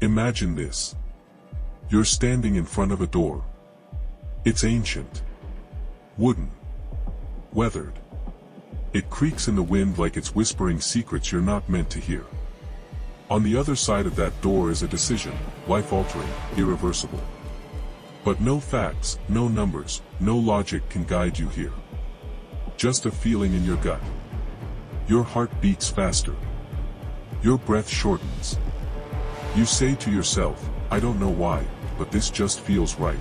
Imagine this. You're standing in front of a door. It's ancient. Wooden. Weathered. It creaks in the wind like it's whispering secrets you're not meant to hear. On the other side of that door is a decision, life-altering, irreversible. But no facts, no numbers, no logic can guide you here. Just a feeling in your gut. Your heart beats faster. Your breath shortens. You say to yourself, I don't know why, but this just feels right.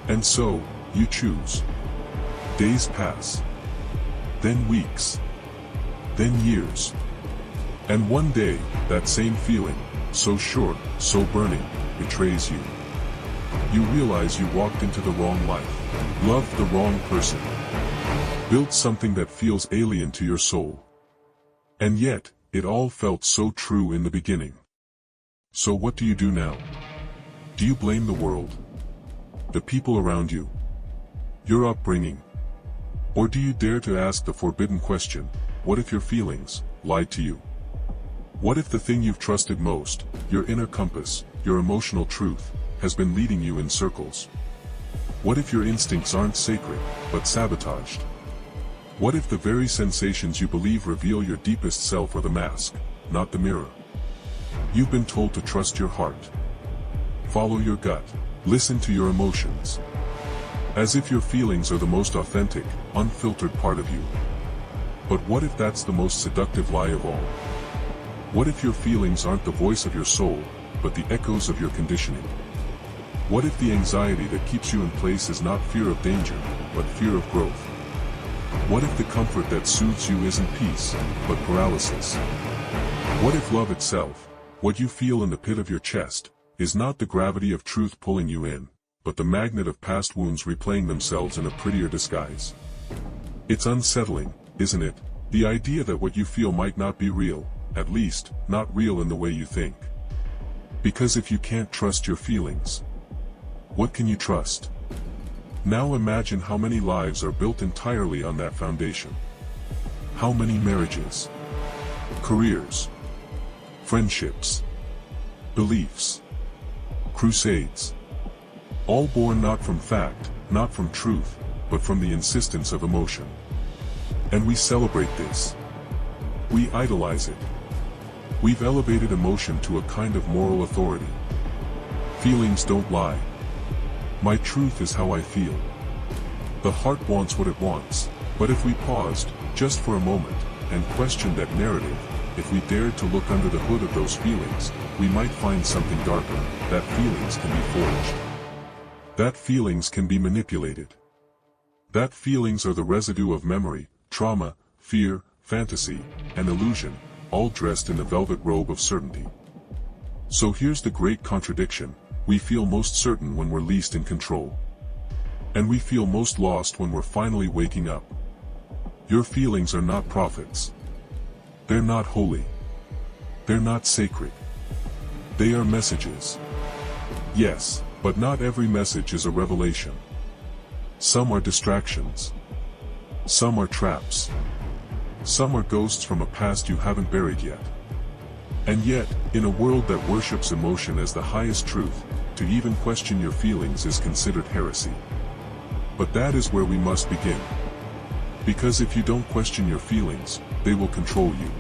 And so, you choose. Days pass. Then weeks. Then years. And one day, that same feeling, so short, so burning, betrays you. You realize you walked into the wrong life, loved the wrong person, built something that feels alien to your soul. And yet, it all felt so true in the beginning. So what do you do now? Do you blame the world? The people around you? Your upbringing? Or do you dare to ask the forbidden question, what if your feelings lied to you? What if the thing you've trusted most, your inner compass, your emotional truth, has been leading you in circles? What if your instincts aren't sacred, but sabotaged? What if the very sensations you believe reveal your deepest self are the mask, not the mirror? You've been told to trust your heart. Follow your gut. Listen to your emotions. As if your feelings are the most authentic, unfiltered part of you. But what if that's the most seductive lie of all? What if your feelings aren't the voice of your soul, but the echoes of your conditioning? What if the anxiety that keeps you in place is not fear of danger, but fear of growth? What if the comfort that soothes you isn't peace, but paralysis? What if love itself, what you feel in the pit of your chest, is not the gravity of truth pulling you in, but the magnet of past wounds replaying themselves in a prettier disguise? It's unsettling, isn't it, the idea that what you feel might not be real, at least, not real in the way you think. Because if you can't trust your feelings, what can you trust? Now imagine how many lives are built entirely on that foundation. How many marriages, careers, friendships, beliefs, crusades, all born not from fact, not from truth, but from the insistence of emotion. And we celebrate this. We idolize it. We've elevated emotion to a kind of moral authority. Feelings don't lie. My truth is how I feel. The heart wants what it wants, but if we paused, just for a moment, and questioned that narrative, if we dared to look under the hood of those feelings, we might find something darker, that feelings can be forged. That feelings can be manipulated. That feelings are the residue of memory, trauma, fear, fantasy, and illusion, all dressed in the velvet robe of certainty. So here's the great contradiction: we feel most certain when we're least in control. And we feel most lost when we're finally waking up. Your feelings are not prophets. They're not holy. They're not sacred. They are messages. Yes, but not every message is a revelation. Some are distractions. Some are traps. Some are ghosts from a past you haven't buried yet. And yet, in a world that worships emotion as the highest truth, to even question your feelings is considered heresy. But that is where we must begin. Because if you don't question your feelings, they will control you.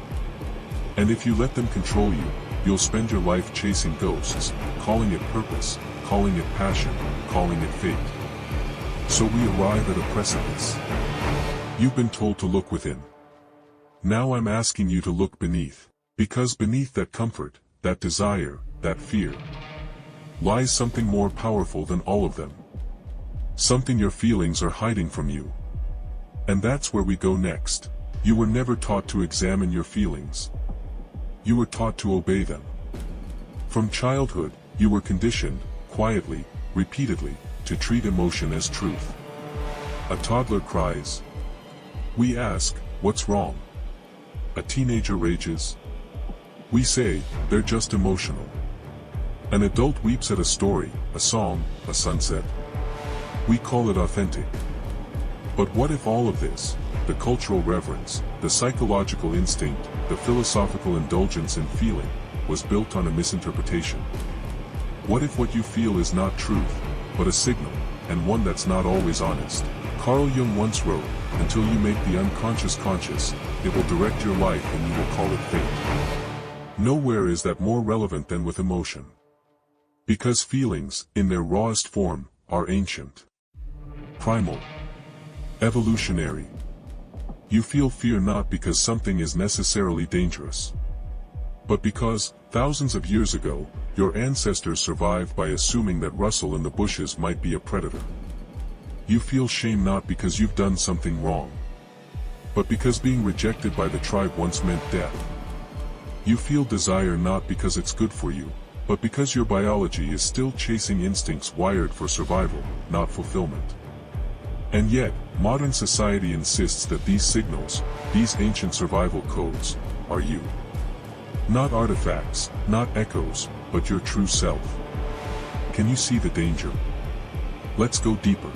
And if you let them control you, you'll spend your life chasing ghosts, calling it purpose, calling it passion, calling it fate. So we arrive at a precipice. You've been told to look within. Now I'm asking you to look beneath. Because beneath that comfort, that desire, that fear, lies something more powerful than all of them. Something your feelings are hiding from you. And that's where we go next. You were never taught to examine your feelings. You were taught to obey them. From childhood, you were conditioned, quietly, repeatedly, to treat emotion as truth. A toddler cries. We ask, what's wrong? A teenager rages. We say, they're just emotional. An adult weeps at a story, a song, a sunset. We call it authentic. But what if all of this, the cultural reverence, the psychological instinct, the philosophical indulgence in feeling, was built on a misinterpretation? What if what you feel is not truth, but a signal, and one that's not always honest? Carl Jung once wrote, "Until you make the unconscious conscious, it will direct your life and you will call it fate." Nowhere is that more relevant than with emotion. Because feelings, in their rawest form, are ancient, primal, evolutionary. You feel fear not because something is necessarily dangerous, but because, thousands of years ago, your ancestors survived by assuming that Russell in the bushes might be a predator. You feel shame not because you've done something wrong, but because being rejected by the tribe once meant death. You feel desire not because it's good for you, but because your biology is still chasing instincts wired for survival, not fulfillment. And yet, modern society insists that these signals, these ancient survival codes, are you. Not artifacts, not echoes, but your true self. Can you see the danger? Let's go deeper.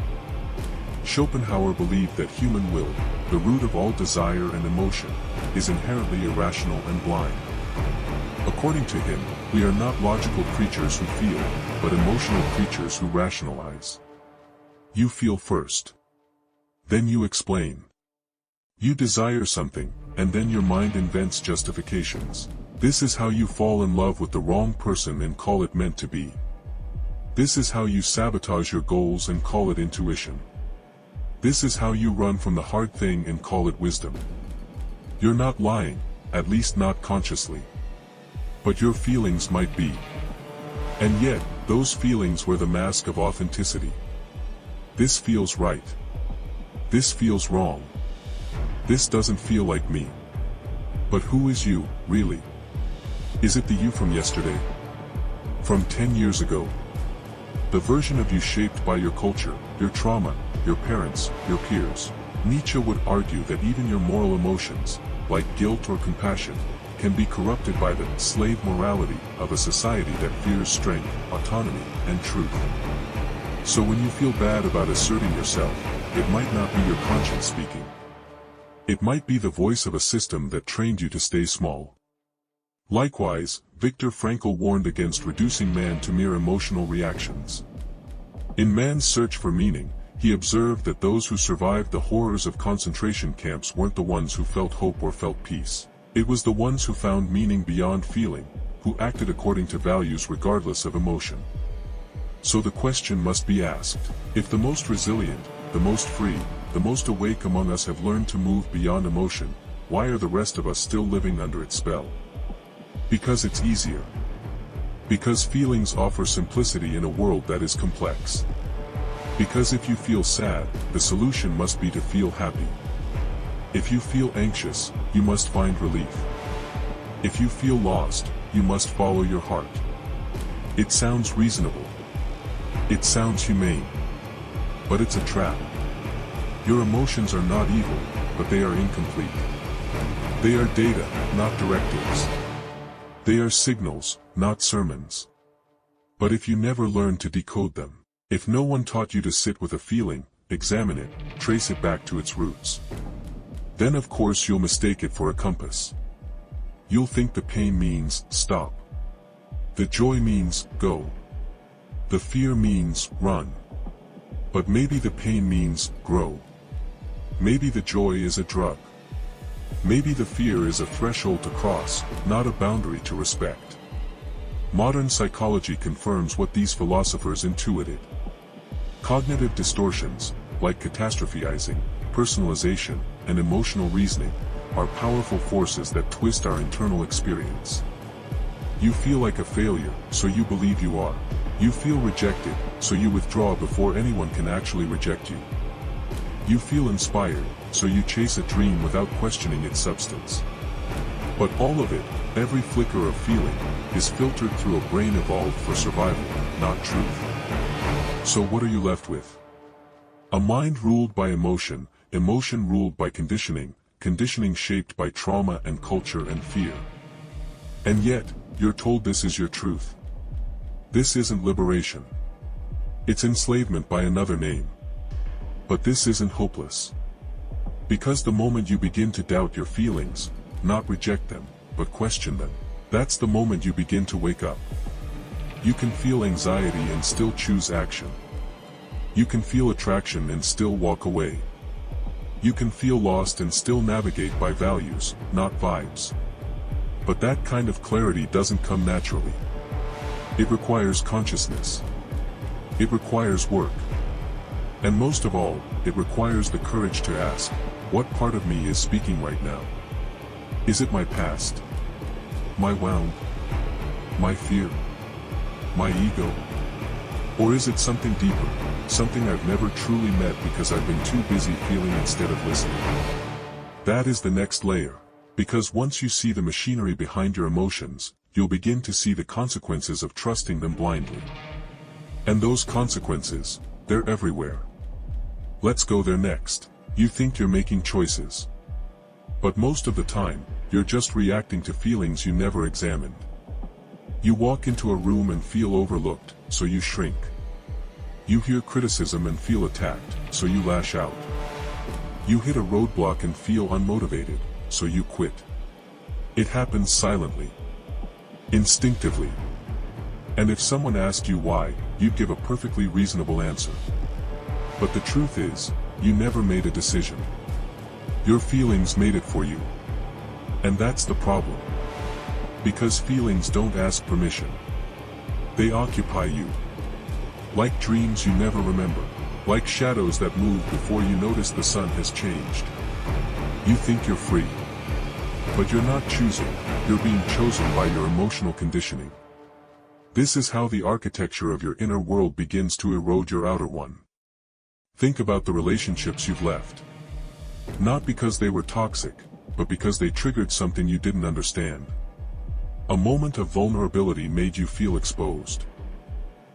Schopenhauer believed that human will, the root of all desire and emotion, is inherently irrational and blind. According to him, we are not logical creatures who feel, but emotional creatures who rationalize. You feel first. Then you explain. You desire something, and then your mind invents justifications. This is how you fall in love with the wrong person and call it meant to be. This is how you sabotage your goals and call it intuition. This is how you run from the hard thing and call it wisdom. You're not lying, at least not consciously. But your feelings might be. And yet, those feelings were the mask of authenticity. This feels right. This feels wrong. This doesn't feel like me. But who is you, really? Is it the you from yesterday? From 10 years ago? The version of you shaped by your culture, your trauma, your parents, your peers. Nietzsche would argue that even your moral emotions, like guilt or compassion, can be corrupted by the slave morality of a society that fears strength, autonomy, and truth. So when you feel bad about asserting yourself, it might not be your conscience speaking. It might be the voice of a system that trained you to stay small. Likewise, Viktor Frankl warned against reducing man to mere emotional reactions. In Man's Search for Meaning, he observed that those who survived the horrors of concentration camps weren't the ones who felt hope or felt peace. It was the ones who found meaning beyond feeling, who acted according to values regardless of emotion. So the question must be asked, if the most resilient, the most free, the most awake among us have learned to move beyond emotion, why are the rest of us still living under its spell? Because it's easier. Because feelings offer simplicity in a world that is complex. Because if you feel sad, the solution must be to feel happy. If you feel anxious, you must find relief. If you feel lost, you must follow your heart. It sounds reasonable. It sounds humane. But it's a trap. Your emotions are not evil, but they are incomplete. They are data, not directives. They are signals, not sermons. But if you never learn to decode them, if no one taught you to sit with a feeling, examine it, trace it back to its roots, then of course you'll mistake it for a compass. You'll think the pain means stop. The joy means go. The fear means run. But maybe the pain means grow. Maybe the joy is a drug. Maybe the fear is a threshold to cross, not a boundary to respect. Modern psychology confirms what these philosophers intuited. Cognitive distortions, like catastrophizing, personalization, and emotional reasoning, are powerful forces that twist our internal experience. You feel like a failure, so you believe you are. You feel rejected, so you withdraw before anyone can actually reject you. You feel inspired, so you chase a dream without questioning its substance. But all of it, every flicker of feeling, is filtered through a brain evolved for survival, not truth. So what are you left with? A mind ruled by emotion, emotion ruled by conditioning, conditioning shaped by trauma and culture and fear. And yet, you're told this is your truth. This isn't liberation. It's enslavement by another name. But this isn't hopeless. Because the moment you begin to doubt your feelings, not reject them, but question them, That's the moment you begin to wake up. You can feel anxiety and still choose action. You can feel attraction and still walk away. You can feel lost and still navigate by values, not vibes. But that kind of clarity doesn't come naturally. It requires consciousness. It requires work. And most of all, it requires the courage to ask, what part of me is speaking right now? Is it my past? My wound? My fear? My ego? Or is it something deeper, something I've never truly met because I've been too busy feeling instead of listening? That is the next layer, because once you see the machinery behind your emotions, you'll begin to see the consequences of trusting them blindly. And those consequences, they're everywhere. Let's go there next. You think you're making choices. But most of the time, you're just reacting to feelings you never examined. You walk into a room and feel overlooked, so you shrink. You hear criticism and feel attacked, so you lash out. You hit a roadblock and feel unmotivated, so you quit. It happens silently. Instinctively. And if someone asked you why, you'd give a perfectly reasonable answer. But the truth is, you never made a decision. Your feelings made it for you. And that's the problem. Because feelings don't ask permission. They occupy you. Like dreams you never remember. Like shadows that move before you notice the sun has changed. You think you're free. But you're not choosing, you're being chosen by your emotional conditioning. This is how the architecture of your inner world begins to erode your outer one. Think about the relationships you've left. Not because they were toxic, but because they triggered something you didn't understand. A moment of vulnerability made you feel exposed.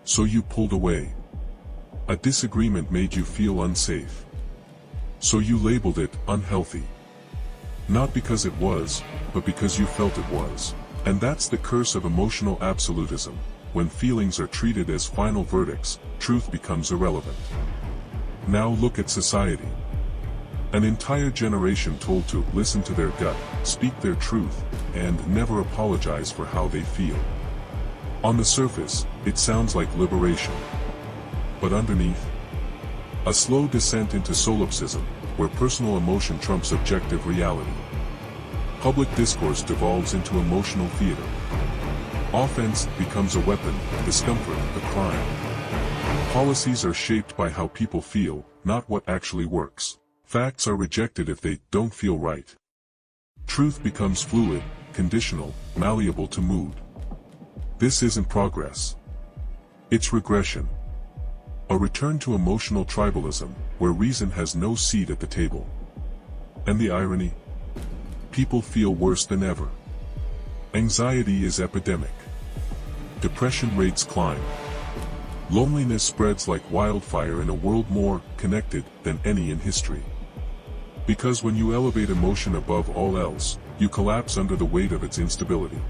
So you pulled away. A disagreement made you feel unsafe. So you labeled it unhealthy. Not because it was, but because you felt it was. And that's the curse of emotional absolutism. When feelings are treated as final verdicts, truth becomes irrelevant. Now look at society. An entire generation told to listen to their gut, speak their truth, and never apologize for how they feel. On the surface, it sounds like liberation. But underneath, a slow descent into solipsism, where personal emotion trumps objective reality. Public discourse devolves into emotional theater. Offense becomes a weapon, discomfort a crime. Policies are shaped by how people feel, not what actually works. Facts are rejected if they don't feel right. Truth becomes fluid, conditional, malleable to mood. This isn't progress. It's regression. A return to emotional tribalism, where reason has no seat at the table. And the irony? People feel worse than ever. Anxiety is epidemic. Depression rates climb. Loneliness spreads like wildfire in a world more connected than any in history. Because when you elevate emotion above all else, you collapse under the weight of its instability.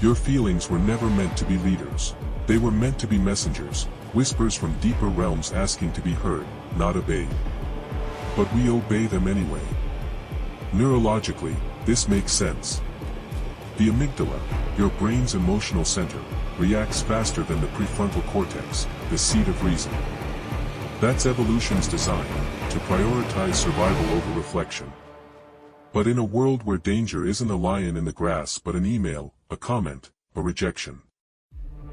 Your feelings were never meant to be leaders. They were meant to be messengers, whispers from deeper realms asking to be heard, not obeyed. But we obey them anyway. Neurologically, this makes sense. The amygdala, your brain's emotional center, reacts faster than the prefrontal cortex, the seat of reason. That's evolution's design, to prioritize survival over reflection. But in a world where danger isn't a lion in the grass but an email, a comment, a rejection,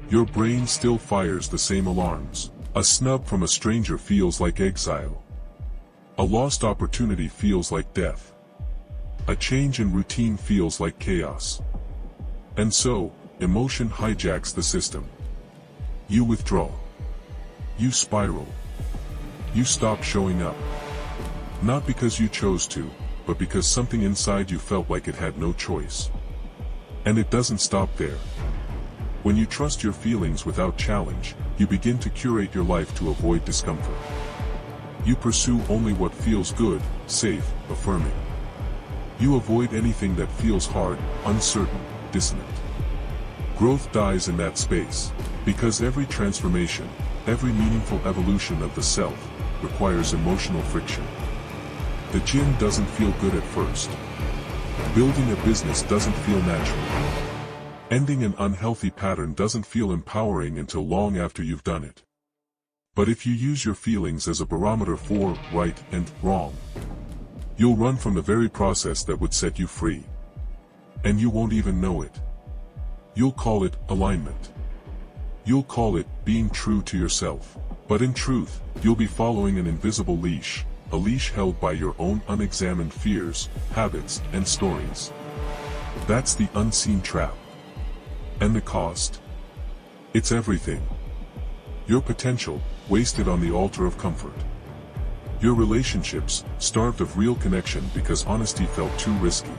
your brain still fires the same alarms. A snub from a stranger feels like exile. A lost opportunity feels like death. A change in routine feels like chaos. And so, emotion hijacks the system. You withdraw. You spiral. You stop showing up. Not because you chose to, but because something inside you felt like it had no choice. And it doesn't stop there. When you trust your feelings without challenge, you begin to curate your life to avoid discomfort. You pursue only what feels good, safe, affirming. You avoid anything that feels hard, uncertain, dissonant. Growth dies in that space, because every transformation, every meaningful evolution of the self, requires emotional friction. The gym doesn't feel good at first. Building a business doesn't feel natural. Ending an unhealthy pattern doesn't feel empowering until long after you've done it. But if you use your feelings as a barometer for right and wrong, you'll run from the very process that would set you free. And you won't even know it. You'll call it alignment. You'll call it being true to yourself. But in truth, you'll be following an invisible leash, a leash held by your own unexamined fears, habits, and stories. That's the unseen trap. And the cost? It's everything. Your potential, wasted on the altar of comfort. Your relationships, starved of real connection because honesty felt too risky.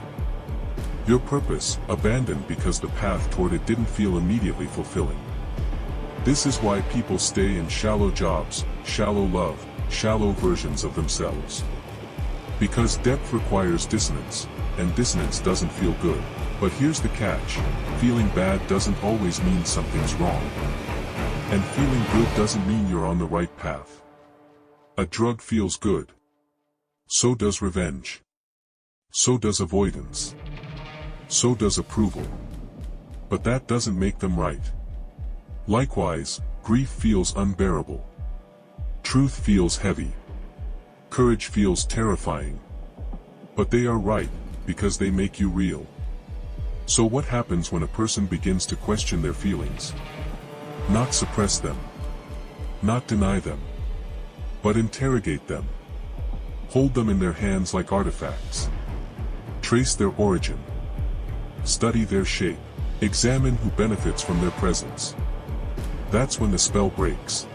Your purpose, abandoned because the path toward it didn't feel immediately fulfilling. This is why people stay in shallow jobs, shallow love, shallow versions of themselves. Because depth requires dissonance, and dissonance doesn't feel good. But here's the catch: feeling bad doesn't always mean something's wrong. And feeling good doesn't mean you're on the right path. A drug feels good. So does revenge. So does avoidance. So does approval. But that doesn't make them right. Likewise, grief feels unbearable. Truth feels heavy. Courage feels terrifying. But they are right, because they make you real. So what happens when a person begins to question their feelings? Not suppress them. Not deny them. But interrogate them. Hold them in their hands like artifacts. Trace their origin. Study their shape. Examine who benefits from their presence. That's when the spell breaks.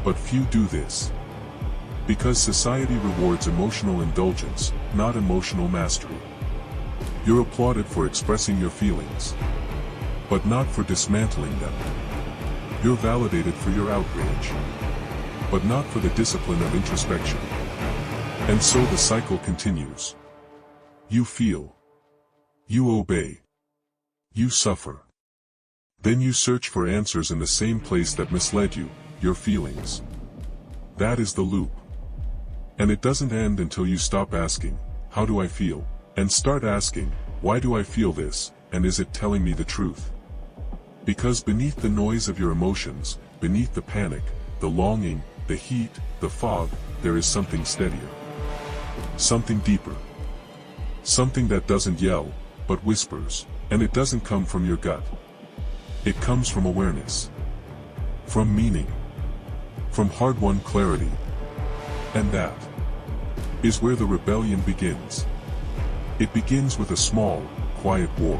But few do this. Because society rewards emotional indulgence, not emotional mastery. You're applauded for expressing your feelings, but not for dismantling them. You're validated for your outrage, but not for the discipline of introspection. And so the cycle continues. You feel. You obey. You suffer. Then you search for answers in the same place that misled you, your feelings. That is the loop. And it doesn't end until you stop asking, how do I feel? And start asking, why do I feel this, and is it telling me the truth? Because beneath the noise of your emotions, beneath the panic, the longing, the heat, the fog, there is something steadier. Something deeper. Something that doesn't yell, but whispers. And it doesn't come from your gut. It comes from awareness. From meaning. From hard-won clarity. And that is where the rebellion begins. It begins with a small, quiet war.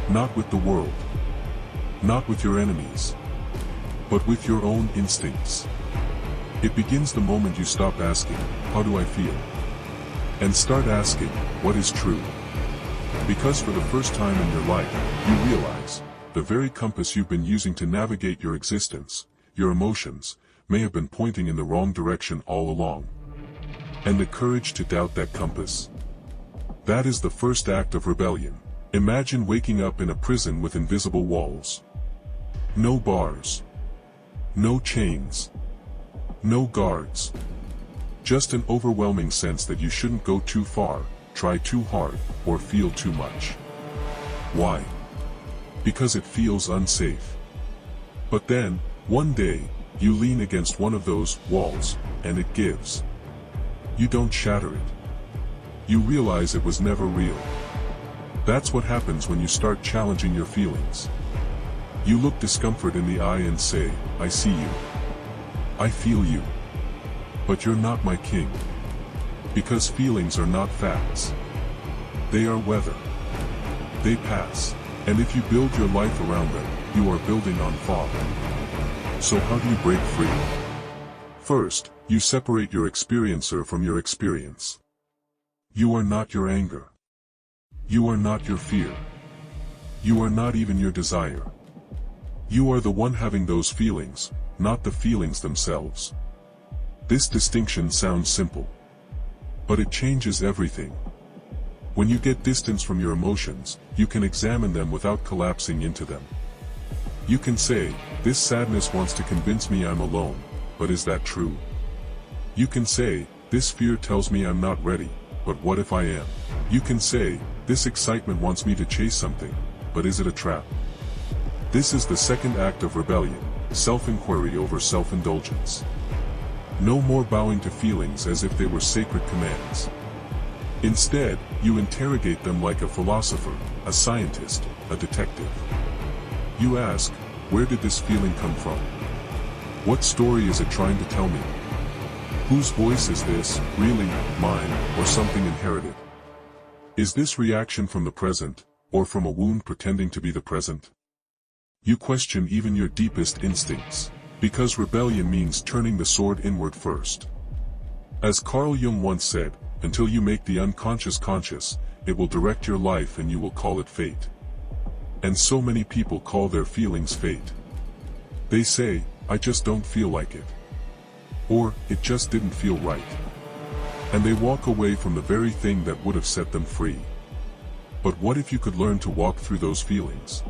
Not with the world. Not with your enemies. But with your own instincts. It begins the moment you stop asking, how do I feel? And start asking, what is true? Because for the first time in your life, you realize, the very compass you've been using to navigate your existence, your emotions, may have been pointing in the wrong direction all along. And the courage to doubt that compass. That is the first act of rebellion. Imagine waking up in a prison with invisible walls. No bars. No chains. No guards. Just an overwhelming sense that you shouldn't go too far, try too hard, or feel too much. Why? Because it feels unsafe. But then, one day, you lean against one of those walls, and it gives. You don't shatter it. You realize it was never real. That's what happens when you start challenging your feelings. You look discomfort in the eye and say, I see you. I feel you. But you're not my king. Because feelings are not facts. They are weather. They pass. And if you build your life around them, you are building on fog. So how do you break free? First, you separate your experiencer from your experience. You are not your anger. You are not your fear. You are not even your desire. You are the one having those feelings, not the feelings themselves. This distinction sounds simple. But it changes everything. When you get distance from your emotions, you can examine them without collapsing into them. You can say, this sadness wants to convince me I'm alone, but is that true? You can say, this fear tells me I'm not ready, but what if I am? You can say, this excitement wants me to chase something, but is it a trap? This is the second act of rebellion, self-inquiry over self-indulgence. No more bowing to feelings as if they were sacred commands. Instead, you interrogate them like a philosopher, a scientist, a detective. You ask, where did this feeling come from? What story is it trying to tell me? Whose voice is this, really, mine, or something inherited? Is this reaction from the present, or from a wound pretending to be the present? You question even your deepest instincts, because rebellion means turning the sword inward first. As Carl Jung once said, until you make the unconscious conscious, it will direct your life and you will call it fate. And so many people call their feelings fate. They say, I just don't feel like it. Or, it just didn't feel right. And they walk away from the very thing that would have set them free. But what if you could learn to walk through those feelings?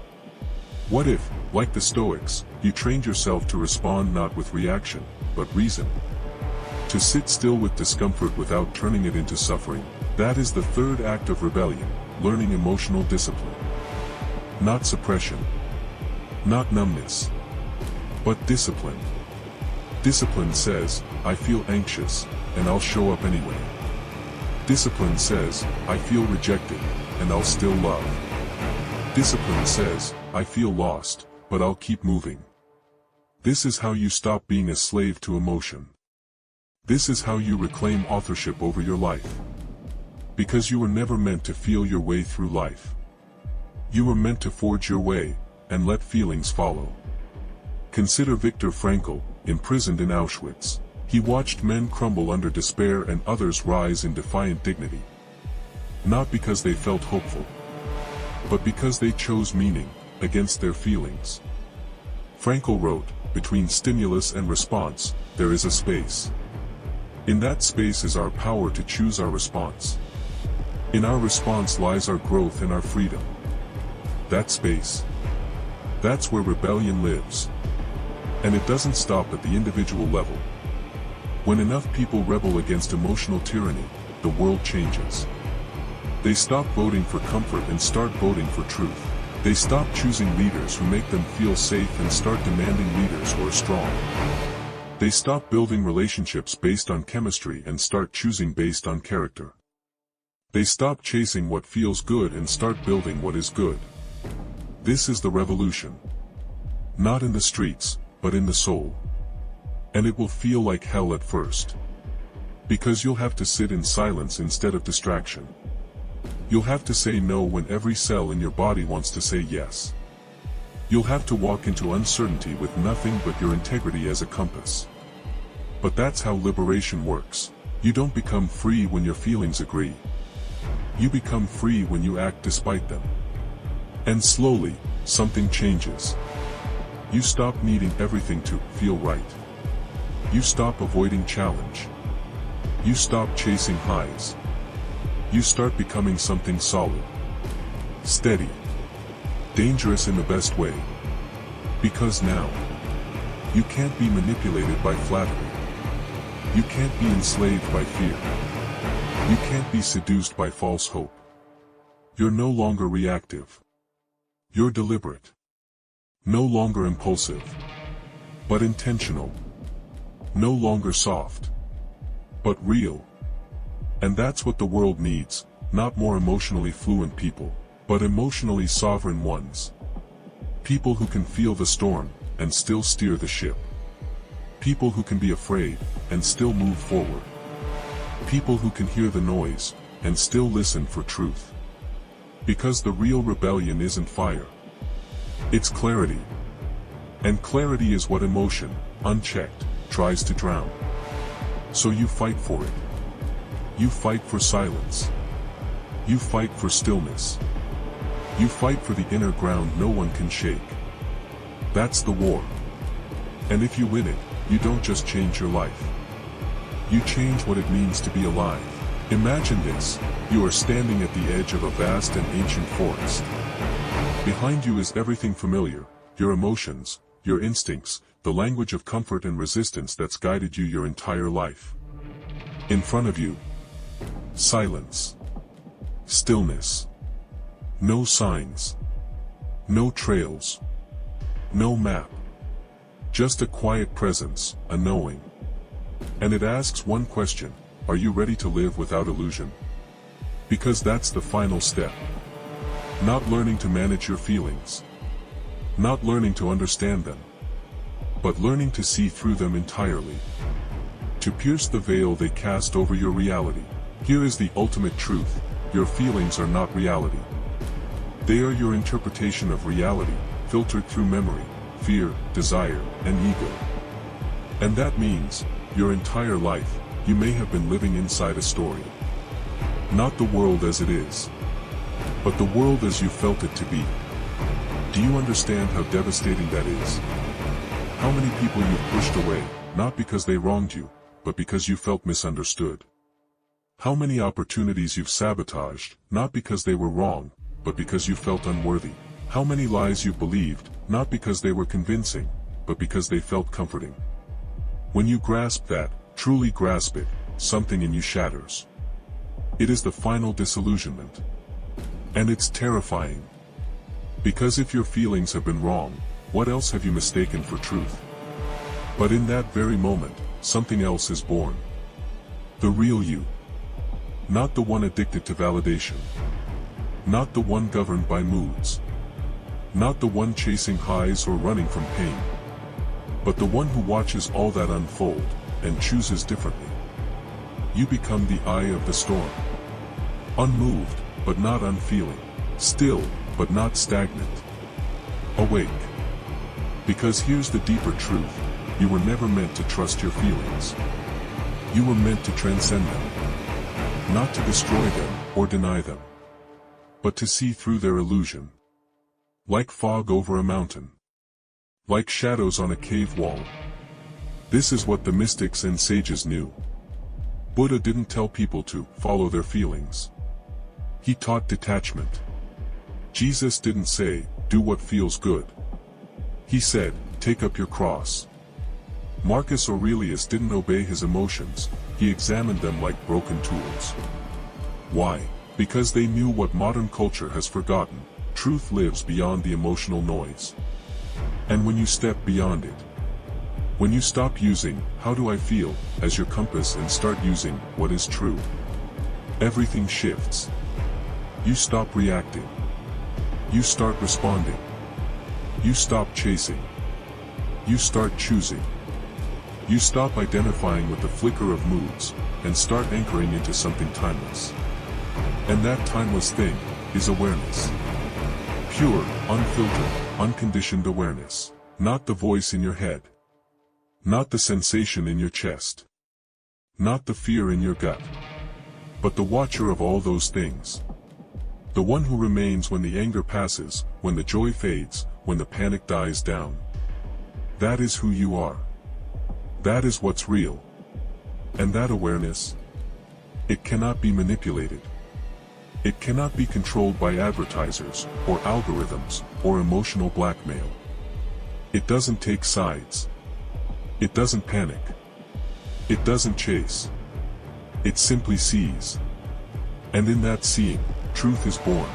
What if, like the Stoics, you trained yourself to respond not with reaction, but reason? To sit still with discomfort without turning it into suffering, that is the third act of rebellion, learning emotional discipline. Not suppression. Not numbness. But discipline. Discipline says, I feel anxious, and I'll show up anyway. Discipline says, I feel rejected, and I'll still love. Discipline says, I feel lost, but I'll keep moving. This is how you stop being a slave to emotion. This is how you reclaim authorship over your life. Because you were never meant to feel your way through life. You were meant to forge your way, and let feelings follow. Consider Viktor Frankl, imprisoned in Auschwitz. He watched men crumble under despair and others rise in defiant dignity. Not because they felt hopeful, but because they chose meaning, against their feelings. Frankl wrote, between stimulus and response, there is a space. In that space is our power to choose our response. In our response lies our growth and our freedom. That space. That's where rebellion lives. And it doesn't stop at the individual level. When enough people rebel against emotional tyranny, the world changes. They stop voting for comfort and start voting for truth. They stop choosing leaders who make them feel safe and start demanding leaders who are strong. They stop building relationships based on chemistry and start choosing based on character. They stop chasing what feels good and start building what is good. This is the revolution. Not in the streets, but in the soul. And it will feel like hell at first. Because you'll have to sit in silence instead of distraction. You'll have to say no when every cell in your body wants to say yes. You'll have to walk into uncertainty with nothing but your integrity as a compass. But that's how liberation works. You don't become free when your feelings agree. You become free when you act despite them. And slowly, something changes. You stop needing everything to feel right. You stop avoiding challenge. You stop chasing highs. You start becoming something solid. Steady. Dangerous in the best way. Because now, you can't be manipulated by flattery. You can't be enslaved by fear. You can't be seduced by false hope. You're no longer reactive. You're deliberate. No longer impulsive, but intentional. No longer soft, but real. And that's what the world needs, not more emotionally fluent people, but emotionally sovereign ones. People who can feel the storm, and still steer the ship. People who can be afraid, and still move forward. People who can hear the noise, and still listen for truth. Because the real rebellion isn't fire. It's clarity. And clarity is what emotion, unchecked, tries to drown. So you fight for it. You fight for silence. You fight for stillness. You fight for the inner ground no one can shake. That's the war. And if you win it, you don't just change your life. You change what it means to be alive. Imagine this, you are standing at the edge of a vast and ancient forest. Behind you is everything familiar, your emotions, your instincts, the language of comfort and resistance that's guided you your entire life. In front of you, silence. Stillness. No signs. No trails. No map. Just a quiet presence, a knowing. And it asks one question: are you ready to live without illusion? Because that's the final step. Not learning to manage your feelings. Not learning to understand them. But learning to see through them entirely. To pierce the veil they cast over your reality. Here is the ultimate truth: your feelings are not reality. They are your interpretation of reality, filtered through memory, fear, desire, and ego. And that means, your entire life, you may have been living inside a story. Not the world as it is, but the world as you felt it to be. Do you understand how devastating that is? How many people you've pushed away, not because they wronged you, but because you felt misunderstood? How many opportunities you've sabotaged, not because they were wrong, but because you felt unworthy? How many lies you've believed, not because they were convincing, but because they felt comforting? When you grasp that, truly grasp it, something in you shatters. It is the final disillusionment. And it's terrifying. Because if your feelings have been wrong, what else have you mistaken for truth? But in that very moment, something else is born. The real you. Not the one addicted to validation. Not the one governed by moods. Not the one chasing highs or running from pain. But the one who watches all that unfold, and chooses differently. You become the eye of the storm. Unmoved, but not unfeeling. Still, but not stagnant. Awake. Because here's the deeper truth: you were never meant to trust your feelings. You were meant to transcend them. Not to destroy them, or deny them. But to see through their illusion. Like fog over a mountain. Like shadows on a cave wall. This is what the mystics and sages knew. Buddha didn't tell people to follow their feelings. He taught detachment. Jesus didn't say, do what feels good. He said, take up your cross. Marcus Aurelius didn't obey his emotions, he examined them like broken tools. Why? Because they knew what modern culture has forgotten: truth lives beyond the emotional noise. And when you step beyond it, when you stop using, how do I feel, as your compass and start using, what is true, everything shifts. You stop reacting. You start responding. You stop chasing. You start choosing. You stop identifying with the flicker of moods, and start anchoring into something timeless. And that timeless thing is awareness. Pure, unfiltered, unconditioned awareness. Not the voice in your head. Not the sensation in your chest. Not the fear in your gut. But the watcher of all those things. The one who remains when the anger passes, when the joy fades, when the panic dies down. That is who you are. That is what's real. And that awareness, it cannot be manipulated. It cannot be controlled by advertisers, or algorithms, or emotional blackmail. It doesn't take sides. It doesn't panic. It doesn't chase. It simply sees. And in that seeing, truth is born.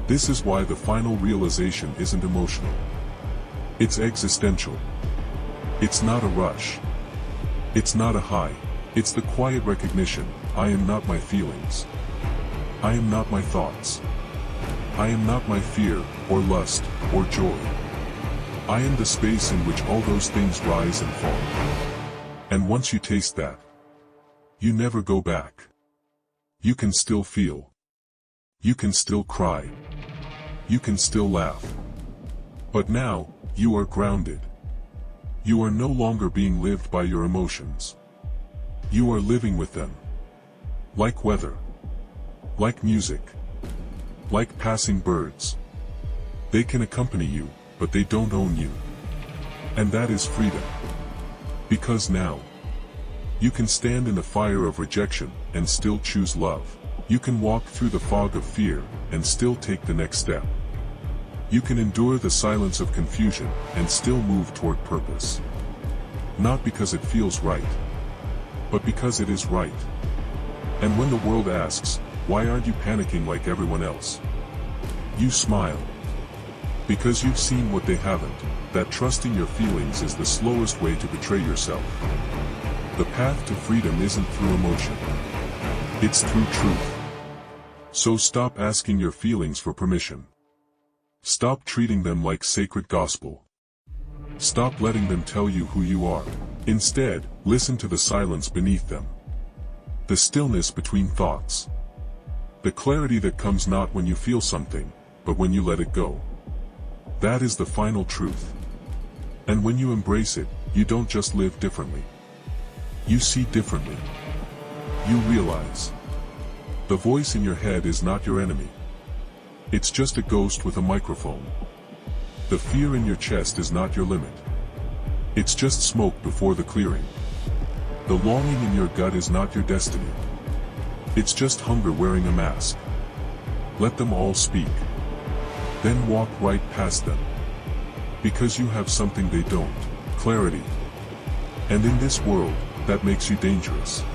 This is why the final realization isn't emotional. It's existential. It's not a rush. It's not a high. It's the quiet recognition: I am not my feelings. I am not my thoughts. I am not my fear, or lust, or joy. I am the space in which all those things rise and fall. And once you taste that, you never go back. You can still feel. You can still cry. You can still laugh. But now, you are grounded. You are no longer being lived by your emotions. You are living with them. Like weather. Like music. Like passing birds. They can accompany you, but they don't own you. And that is freedom. Because now, you can stand in the fire of rejection, and still choose love. You can walk through the fog of fear, and still take the next step. You can endure the silence of confusion, and still move toward purpose. Not because it feels right, but because it is right. And when the world asks, why aren't you panicking like everyone else? You smile. Because you've seen what they haven't, that trusting your feelings is the slowest way to betray yourself. The path to freedom isn't through emotion. It's through truth. So stop asking your feelings for permission. Stop treating them like sacred gospel. Stop letting them tell you who you are. Instead, listen to the silence beneath them. The stillness between thoughts. The clarity that comes not when you feel something, but when you let it go. That is the final truth. And when you embrace it, you don't just live differently. You see differently. You realize. The voice in your head is not your enemy. It's just a ghost with a microphone. The fear in your chest is not your limit. It's just smoke before the clearing. The longing in your gut is not your destiny. It's just hunger wearing a mask. Let them all speak. Then walk right past them. Because you have something they don't, clarity. And in this world, that makes you dangerous.